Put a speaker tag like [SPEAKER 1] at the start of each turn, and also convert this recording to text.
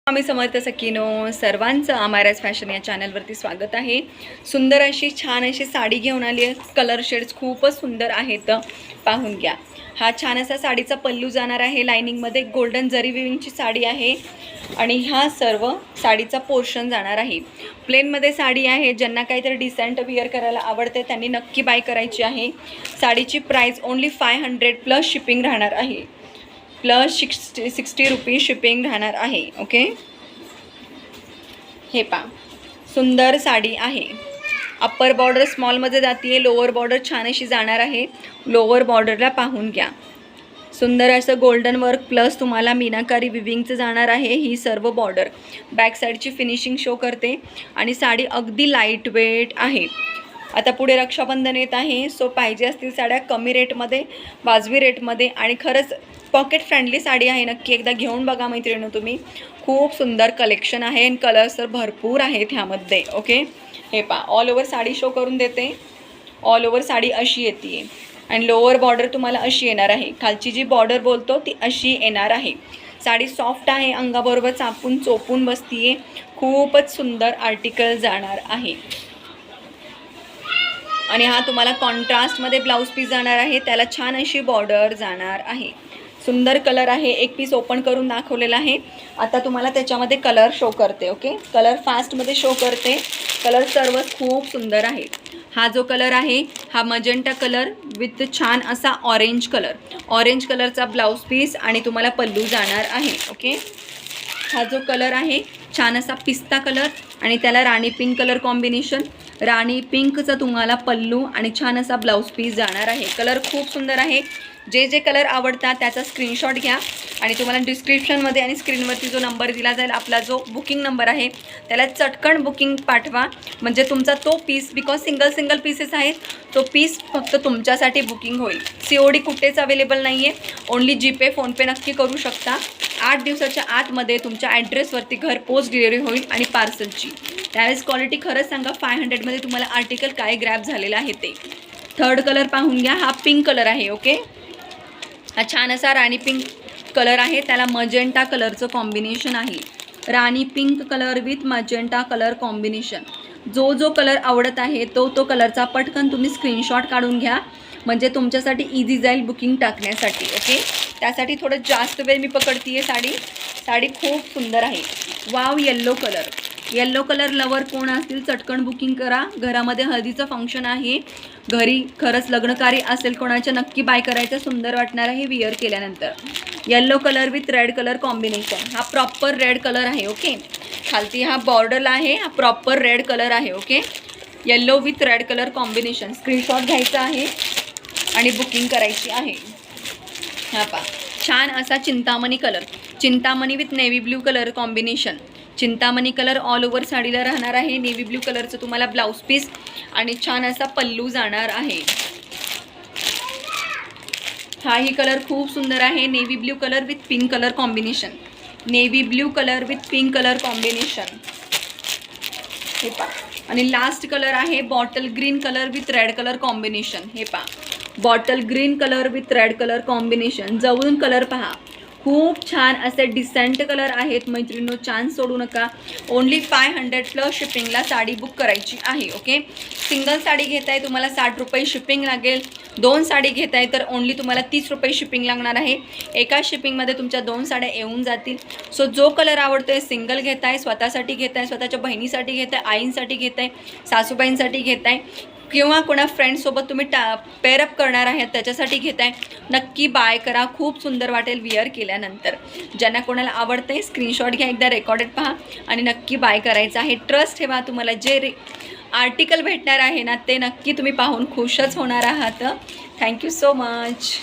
[SPEAKER 1] आम्ही समर्थ सखीनो सर्वांचं आमाराज फॅशन या चॅनलवरती स्वागत आहे। सुंदर अशी छान अशी साडी घेऊन आली आहे। कलर शेड्स खूपच सुंदर आहेत, पाहून घ्या। हा छान असा साडीचा पल्लू जाणार आहे, लाइनिंगमध्ये गोल्डन जरी विविंगची साडी आहे आणि हा सर्व साडीचा पोर्शन जाणार आहे। प्लेनमध्ये साडी आहे, ज्यांना काहीतरी डिसेंट वेअर करायला आवडते त्यांनी नक्की बाय करायची आहे। साडीची प्राइस ओनली 500 प्लस शिपिंग राहणार आहे, प्लस 60 रुपीज शिपिंग राहणार आहे। ओके, हे पा सुंदर साडी आहे। अप्पर बॉर्डर स्मॉलमध्ये जाते, लोअर बॉर्डर छान अशी जाणार आहे। लोअर बॉर्डरला पाहून घ्या, सुंदर असं गोल्डन वर्क प्लस तुम्हाला मीनाकारी विविंगचं जाणार आहे। ही सर्व बॉर्डर बॅक साईडची फिनिशिंग शो करते आणि साडी अगदी लाईट वेट आहे। आता पुढे रक्षाबंधन येत आहे, सो पाहिजे असतील साड्या कमी रेटमध्ये, वाजवी रेटमध्ये आणि खरंच पॉकेट फ्रेंडली साडी आहे। नक्की एकदा घेऊन बघा मैत्रिणी तुम्ही, खूप सुंदर कलेक्शन आहे आणि कलर्स तर भरपूर आहेत ह्यामध्ये। ओके, हे पा ऑल ओव्हर साडी शो करून देते। ऑल ओव्हर साडी अशी येते आणि लोअर बॉर्डर तुम्हाला अशी येणार आहे। खालची जी बॉर्डर बोलतो ती अशी येणार आहे। साडी सॉफ्ट आहे, अंगाबरोबर चापून चोपून बसतीये, खूपच सुंदर आर्टिकल जाणार आहे। आणि हा तुम्हाला कॉन्ट्रास्टमध्ये ब्लाउज पीस जाणार आहे, त्याला छान अशी बॉर्डर जाणार आहे। सुंदर कलर आहे, एक पीस ओपन करून दाखवलेला आहे। आता तुम्हाला त्याच्यामध्ये कलर शो करते। ओके, कलर फास्टमध्ये शो करते। कलर सर्वच खूप सुंदर आहे। हा जो कलर आहे हा मजेंटा कलर विथ छान असा ऑरेंज कलर, ऑरेंज कलरचा ब्लाउज पीस आणि तुम्हाला पल्लू जाणार आहे। ओके, हा जो कलर आहे छान असा पिस्ता कलर आणि त्याला राणी पिंक कलर कॉम्बिनेशन, राणी पिंकचा तुम्हाला पल्लू आणि छान असा ब्लाउज पीस जाणार आहे। कलर खूप सुंदर आहे। जे जे कलर आवडतात त्याचा स्क्रीनशॉट घ्या आणि तुम्हाला डिस्क्रिप्शनमध्ये आणि स्क्रीनवरती जो नंबर दिला जाईल, आपला जो बुकिंग नंबर आहे त्याला चटकन बुकिंग पाठवा, म्हणजे तुमचा तो पीस, बिकॉज सिंगल पीसेस आहेत, तो पीस फक्त तुमच्यासाठी बुकिंग होईल। COD कुठेच अवेलेबल नाही आहे, ओनली जीपे फोनपे नक्की करू शकता। 8 दिवसाच्या आतमध्ये तुमच्या ॲड्रेसवरती घर पोस्ट डिलिव्हरी होईल आणि पार्सलची। त्यावेळेस क्वालिटी खरंच सांगा 500मध्ये तुम्हाला आर्टिकल काय ग्रॅब झालेलं आहे ते। थर्ड कलर पाहून घ्या, हा पिंक कलर आहे। ओके, हा छान असा राणी पिंक कलर आहे, त्याला मजेंटा कलरचं कॉम्बिनेशन आहे। Rani pink colour with magenta colour combination. जो जो कलर आवडत आहे तो कलरचा पटकन तुम्ही स्क्रीनशॉट काढून घ्या, म्हणजे तुमच्यासाठी इझी जाईल बुकिंग टाकण्यासाठी। ओके, त्यासाठी थोडं जास्त वेळ मी पकडते आहे। साडी खूप सुंदर आहे। वाव, येल्लो कलर लवर कोण असतील चटकन बुकिंग करा। घरामध्ये हळदीचं फंक्शन आहे, घरी खरंच लग्नकार्य असेल कोणाच्या, नक्की बाय करायचं, सुंदर वाटणार आहे विअर केल्यानंतर। Yellow colour with red colour combination, हा प्रॉपर रेड कलर आहे। ओके, खालती हा बॉर्डरला आहे, हा प्रॉपर रेड कलर आहे। Okay, yellow with red colour combination, screenshot घ्यायचा आहे आणि बुकिंग करायची आहे। हा पा छान असा Chintamani colour, Chintamani with navy blue colour combination. Chintamani colour all over साडीला राहणार आहे। नेव्ही ब्ल्यू कलरचं तुम्हाला ब्लाउज पीस आणि छान असा पल्लू जाणार आहे। हाही कलर खूप सुंदर आहे, navy blue colour with pink colour combination, navy blue colour with pink colour combination, हे पा। आणि लास्ट कलर आहे bottle green colour with red colour combination. हे पा, bottle green colour with red colour combination. जवळून कलर पहा, खूप छान असे डिसेंट कलर आहेत मैत्रिणींनो, चान्स सोडू नका। ओनली 500 प्लस शिपिंगला साडी बुक करायची आहे। ओके, सिंगल साडी घेताय तुम्हाला 60 रुपये शिपिंग लागेल, 2 साडी घेताय तर ओनली तुम्हाला 30 रुपये शिपिंग लागणार आहे। एका शिपिंगमध्ये तुमच्या 2 साड्या येऊन जातील। सो जो कलर आवडतोय, सिंगल घेताय, स्वतःसाठी घेताय, स्वतःच्या बहिणीसाठी घेताय, आईंसाठी घेताय, सासूबाईंसाठी घेताय किंवा कोणा फ्रेंडसोबत तुम्ही पेअरअप करणार आहात त्याच्यासाठी घेताय, नक्की बाय करा। खूप सुंदर वाटेल विअर केल्यानंतर। ज्यांना कोणाला आवडतंय स्क्रीनशॉट घ्या, एकदा रेकॉर्डेड पहा आणि नक्की बाय करायचं आहे। ट्रस्ट ठेवा, तुम्हाला जे आर्टिकल भेटणार आहे ना ते नक्की तुम्ही पाहून खुशच होणार आहात। Thank you so much.